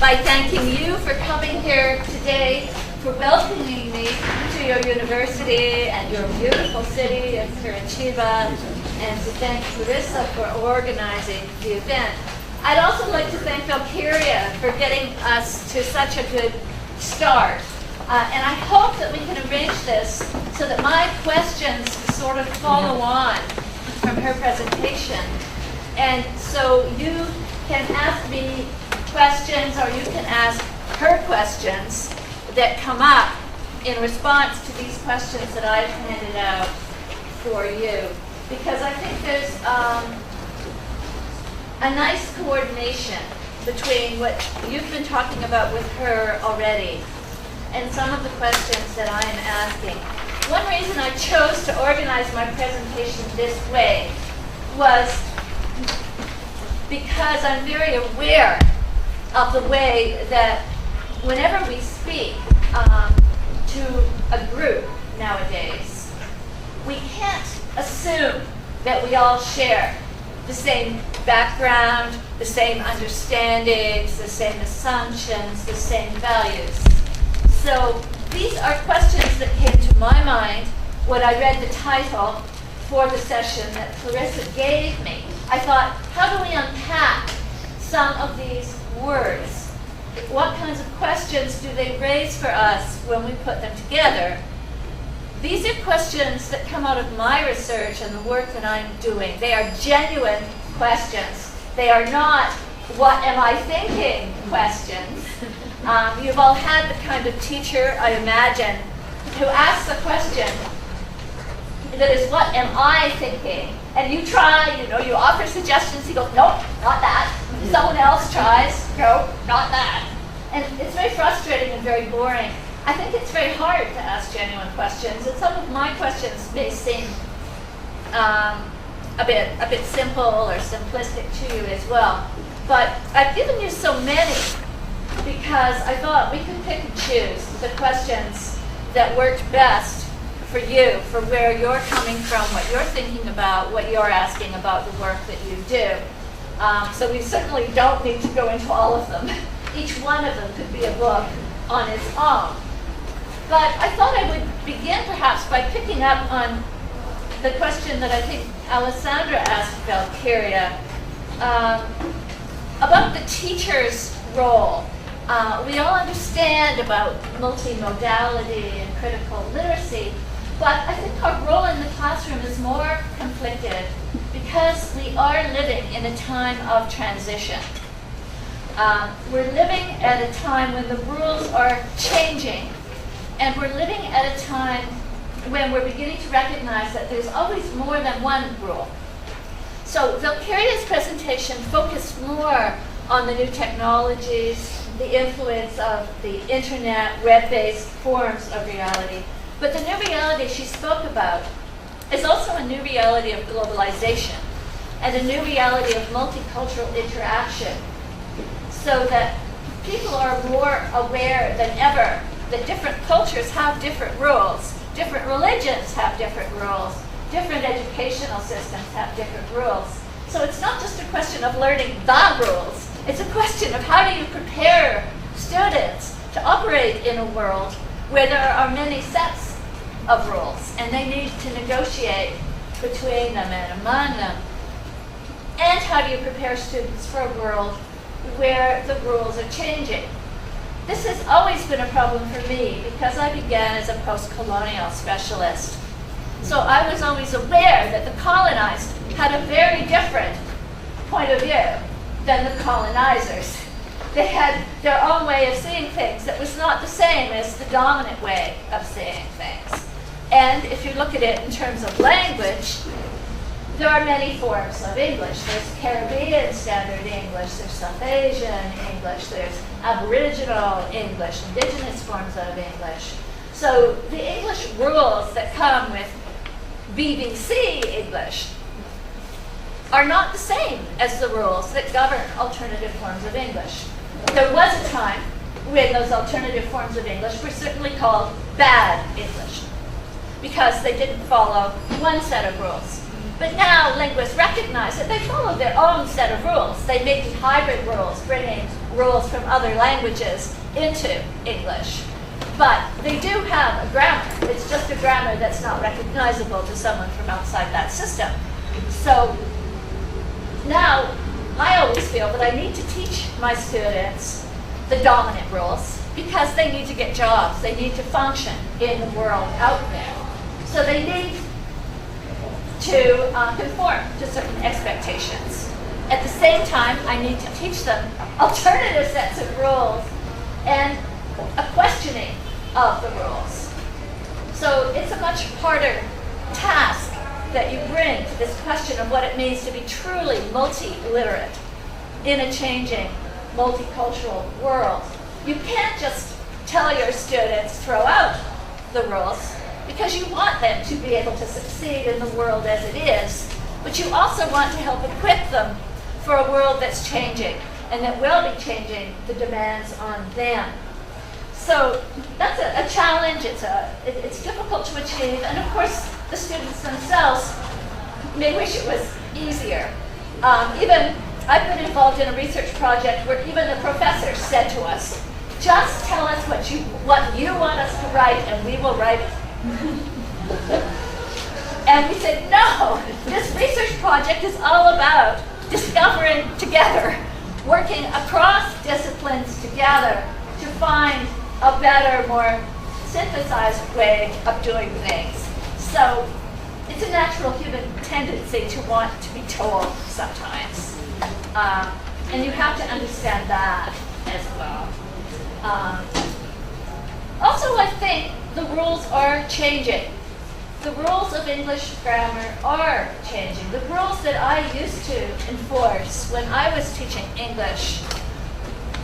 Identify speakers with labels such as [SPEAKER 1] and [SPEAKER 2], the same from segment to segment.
[SPEAKER 1] by thanking you for coming here today, for welcoming me to your university and your beautiful city of Curitiba, and to thank Clarissa for organizing the event. I'd also like to thank Valkyria for getting us to such a good start. And I hope that we can arrange this so that my questions sort of follow on from her presentation. And so you can ask me questions, or you can ask her questions that come up in response to these questions that I've handed out for you. Because I think there's a nice coordination between what you've been talking about with her already and some of the questions that I am asking. One reason I chose to organize my presentation this way was because I'm very aware of the way that whenever we speak to a group nowadays, we can't assume that we all share the same background, the same understandings, the same assumptions, the same values. So these are questions that came to my mind when I read the title for the session that Clarissa gave me. I thought, how do we unpack some of these words? What kinds of questions do they raise for us when we put them together? These are questions that come out of my research and the work that I'm doing. They are genuine questions. They are not, what am I thinking questions. You've all had the kind of teacher, I imagine, who asks a question that is, what am I thinking? And you try, you offer suggestions, you go, nope, not that. Someone else tries, nope, not that. And it's very frustrating and very boring. I think it's very hard to ask genuine questions, and some of my questions may seem a bit simple or simplistic to you as well. But I've given you so many because I thought we could pick and choose the questions that worked best for you, for where you're coming from, what you're thinking about, what you're asking about the work that you do. So we certainly don't need to go into all of them. Each one of them could be a book on its own. But I thought I would begin perhaps by picking up on the question that I think Alessandra asked Valkyria about the teacher's role. We all understand about multimodality and critical literacy, but I think our role in the classroom is more conflicted because we are living in a time of transition. We're living at a time when the rules are changing, and we're living at a time when we're beginning to recognize that there's always more than one rule. So Valkyria's presentation focused more on the new technologies, the influence of the internet, web-based forms of reality. But the new reality she spoke about is also a new reality of globalization and a new reality of multicultural interaction, so that people are more aware than ever that different cultures have different rules, different religions have different rules, different educational systems have different rules. So it's not just a question of learning the rules, it's a question of how do you prepare students to operate in a world where there are many sets of rules, and they need to negotiate between them and among them. And how do you prepare students for a world where the rules are changing? This has always been a problem for me because I began as a post-colonial specialist. So I was always aware that the colonized had a very different point of view than the colonizers. They had their own way of seeing things that was not the same as the dominant way of seeing things. And if you look at it in terms of language, there are many forms of English. There's Caribbean Standard English, there's South Asian English, there's Aboriginal English, indigenous forms of English. So the English rules that come with BBC English are not the same as the rules that govern alternative forms of English. There was a time when those alternative forms of English were certainly called bad English because they didn't follow one set of rules. But now linguists recognize that they follow their own set of rules. They may be hybrid rules, bringing rules from other languages into English. But they do have a grammar. It's just a grammar that's not recognizable to someone from outside that system. So now I always feel that I need to teach my students the dominant rules because they need to get jobs. They need to function in the world out there. So they need to conform to certain expectations. At the same time, I need to teach them alternative sets of rules and a questioning of the rules. So it's a much harder task that you bring to this question of what it means to be truly multi-literate in a changing, multicultural world. You can't just tell your students, throw out the rules, because you want them to be able to succeed in the world as it is, but you also want to help equip them for a world that's changing and that will be changing the demands on them. So that's a challenge. It's difficult to achieve, and of course the students themselves may wish it was easier. Even I've been involved in a research project where even the professors said to us, just tell us what you want us to write and we will write it. And we said, no, this research project is all about discovering together, working across disciplines together to find a better, more synthesized way of doing things. So it's a natural human tendency to want to be told sometimes. And you have to understand that as well. Also, I think the rules are changing. The rules of English grammar are changing. The rules that I used to enforce when I was teaching English,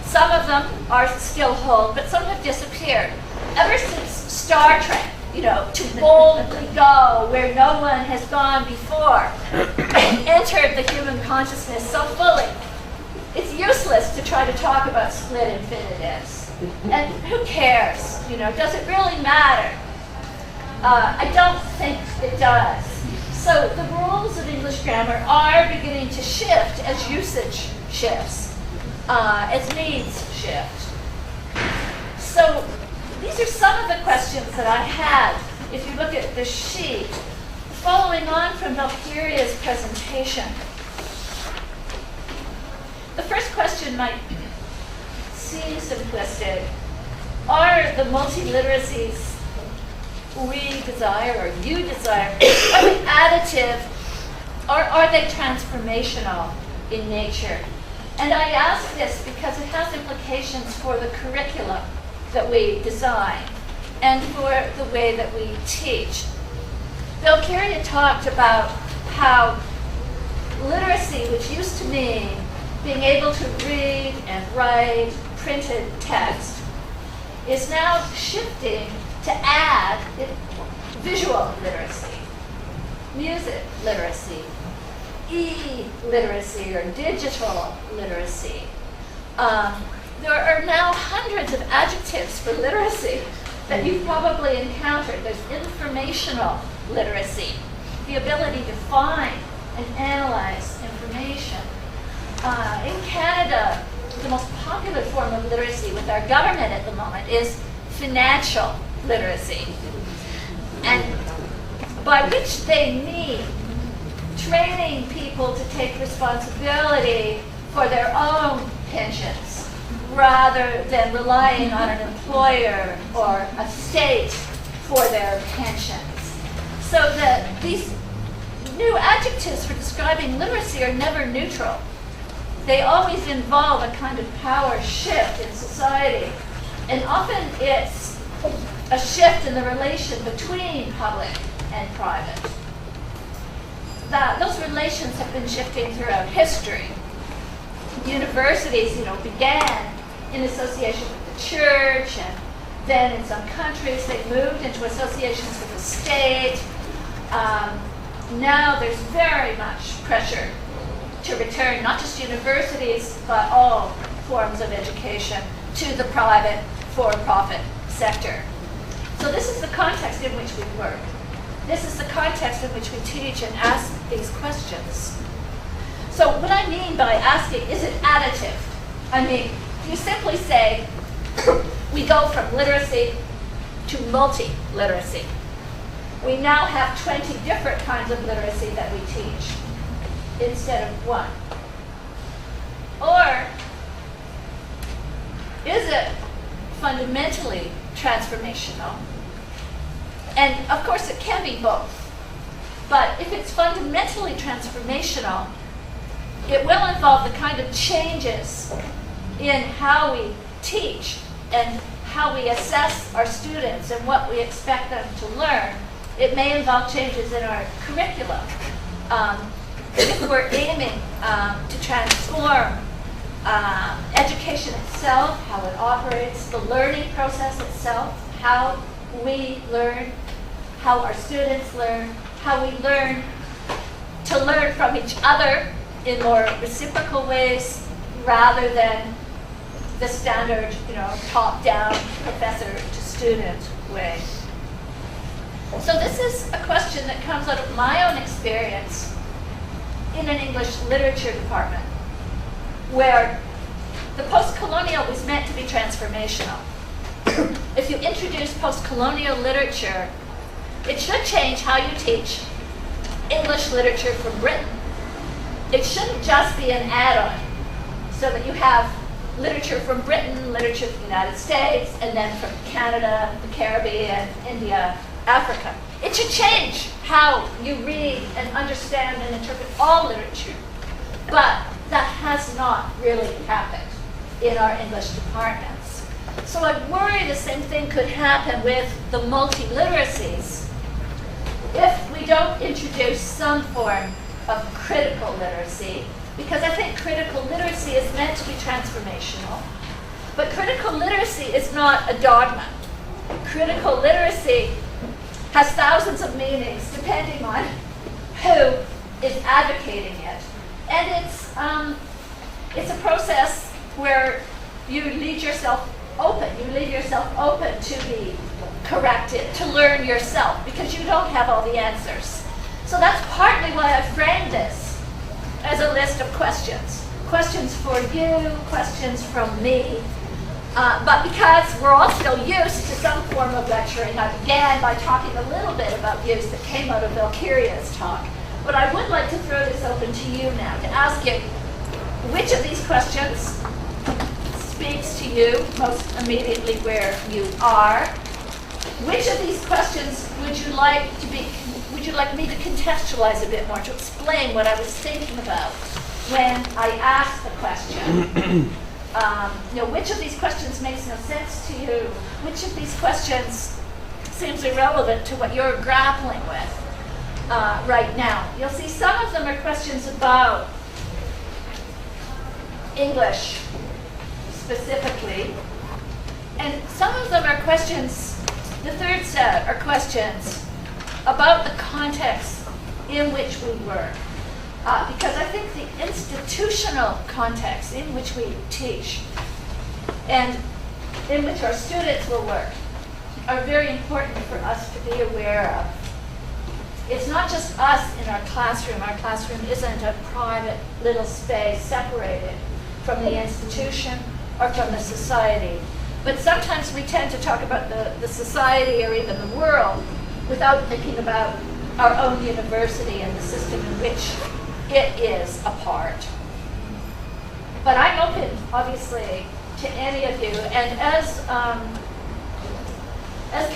[SPEAKER 1] some of them are still hold, but some have disappeared. Ever since Star Trek, to boldly go where no one has gone before, entered the human consciousness so fully, it's useless to try to talk about split infinitives. And who cares? Does it really matter? I don't think it does. So the rules of English grammar are beginning to shift as usage shifts, as needs shift. So these are some of the questions that I had. If you look at the sheet, following on from Valkyria's presentation, the first question might seem simplistic. Are the multiliteracies we desire, or you desire, are they additive, or are they transformational in nature? And I ask this because it has implications for the curriculum that we design and for the way that we teach. Valkyria talked about how literacy, which used to mean being able to read and write printed text, is now shifting to add visual literacy, music literacy, e-literacy or digital literacy. There are now hundreds of adjectives for literacy that you've probably encountered. There's informational literacy, the ability to find and analyze information. In Canada, the most popular form of literacy with our government at the moment is financial literacy, and by which they mean training people to take responsibility for their own pensions rather than relying on an employer or a state for their pensions. So that these new adjectives for describing literacy are never neutral. They always involve a kind of power shift in society, and often it's a shift in the relation between public and private. Those relations have been shifting throughout history. Universities, began in association with the church, and then in some countries they moved into associations with the state. Now there's very much pressure to return not just universities, but all forms of education to the private for-profit sector. So this is the context in which we work. This is the context in which we teach and ask these questions. So what I mean by asking, is it additive? I mean, you simply say, we go from literacy to multi-literacy. We now have 20 different kinds of literacy that we teach instead of one. Or is it fundamentally transformational? And of course it can be both. But if it's fundamentally transformational, it will involve the kind of changes in how we teach and how we assess our students and what we expect them to learn. It may involve changes in our curriculum. If we're aiming to transform education itself, how it operates, the learning process itself, how we learn, how our students learn, how we learn to learn from each other in more reciprocal ways rather than the standard, top-down professor to student way. So this is a question that comes out of my own experience in an English literature department, where the post-colonial was meant to be transformational. If you introduce post-colonial literature, it should change how you teach English literature from Britain. It shouldn't just be an add-on, so that you have literature from Britain, literature from the United States, and then from Canada, the Caribbean, India, Africa. It should change how you read and understand and interpret all literature. But that has not really happened in our English departments. So I worry the same thing could happen with the multi-literacies if we don't introduce some form of critical literacy, because I think critical literacy is meant to be transformational. But critical literacy is not a dogma. Critical literacy has thousands of meanings depending on who is advocating it. And it's a process where you leave yourself open. You leave yourself open to be corrected, to learn yourself, because you don't have all the answers. So that's partly why I framed this as a list of questions. Questions for you, questions from me. But because we're all still used to some form of lecturing, I began by talking a little bit about views that came out of Valkyria's talk. But I would like to throw this open to you now, to ask you, which of these questions speaks to you most immediately where you are? Which of these questions would you like me to contextualize a bit more, to explain what I was thinking about when I asked the question? Which of these questions makes no sense to you? Which of these questions seems irrelevant to what you're grappling with right now? You'll see some of them are questions about English specifically, and some of them are questions, the third set are questions about the context in which we work. Because I think the institutional context in which we teach and in which our students will work are very important for us to be aware of. It's not just us in our classroom. Our classroom isn't a private little space separated from the institution or from the society. But sometimes we tend to talk about the society or even the world without thinking about our own university and the system in which it is a part. But I'm open, obviously, to any of you. And as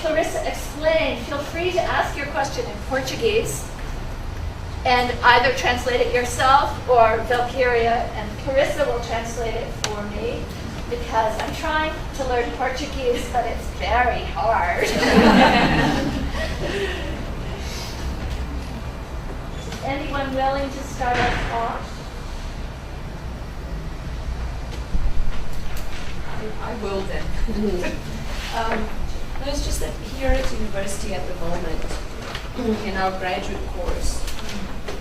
[SPEAKER 1] Clarissa explained, feel free to ask your question in Portuguese and either translate it yourself or Valkyria and Clarissa will translate it for me, because I'm trying to learn Portuguese, but it's very hard. Anyone willing to start us off?
[SPEAKER 2] I will then. No, it's just that here at university at the moment, in our graduate course,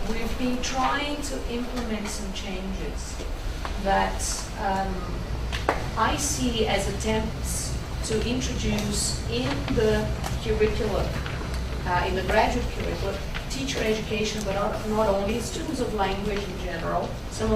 [SPEAKER 2] we've been trying to implement some changes that I see as attempts to introduce in the curriculum, in the graduate curriculum, teacher education, but not only, students of language in general. Some of